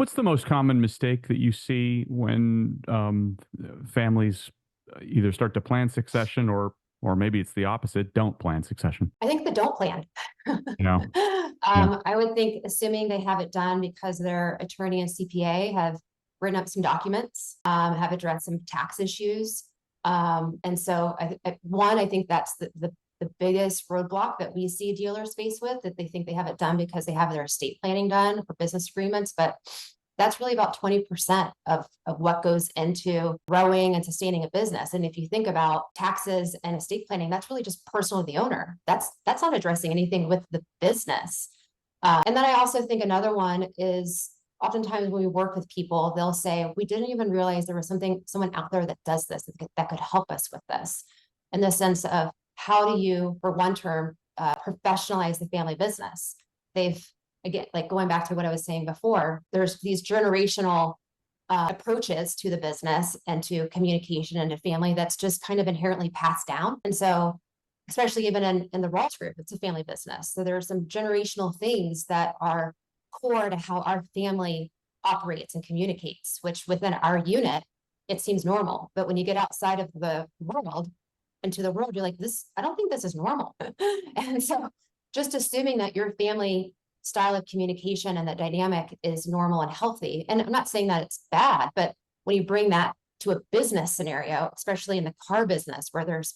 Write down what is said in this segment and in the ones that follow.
What's the most common mistake that you see when families either start to plan succession or maybe it's the opposite, don't plan succession? I think the don't plan. Yeah, yeah, I would think, assuming they have it done because their attorney and CPA have written up some documents, have addressed some tax issues. And so, I think that's the biggest roadblock that we see dealers face with, that they think they have it done because they have their estate planning done for business agreements. But that's really about 20% of what goes into growing and sustaining a business. And if you think about taxes and estate planning, that's really just personal to the owner. That's not addressing anything with the business. And then I also think another one is, oftentimes when we work with people, they'll say, we didn't even realize there was someone out there that does this, that could help us with this. In the sense of, how do you, for one term, professionalize the family business? They've, again, like going back to what I was saying before, there's these generational approaches to the business and to communication and to family that's just kind of inherently passed down. And so, especially even in the Rawls group, it's a family business. So there are some generational things that are core to how our family operates and communicates, which within our unit, it seems normal. But when you get outside of the world, into the world, you're like, I don't think this is normal. And so just assuming that your family style of communication and the dynamic is normal and healthy. And I'm not saying that it's bad, but when you bring that to a business scenario, especially in the car business, where there's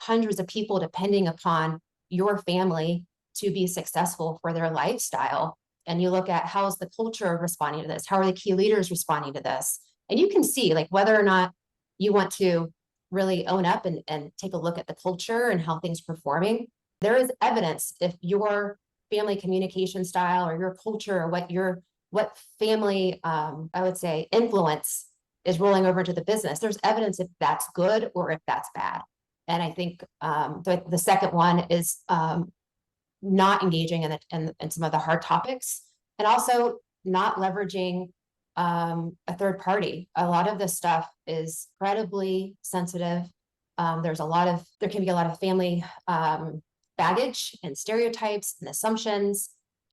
hundreds of people depending upon your family to be successful for their lifestyle, and you look at how's the culture responding to this, how are the key leaders responding to this, and you can see like whether or not you want to really own up and take a look at the culture and how things are performing. There is evidence if your family communication style or your culture or what family I would say influence is rolling over into the business, there's evidence if that's good or if that's bad. And I think the second one is not engaging in some of the hard topics, and also not leveraging a third party. A lot of this stuff is incredibly sensitive. There can be a lot of family baggage and stereotypes and assumptions.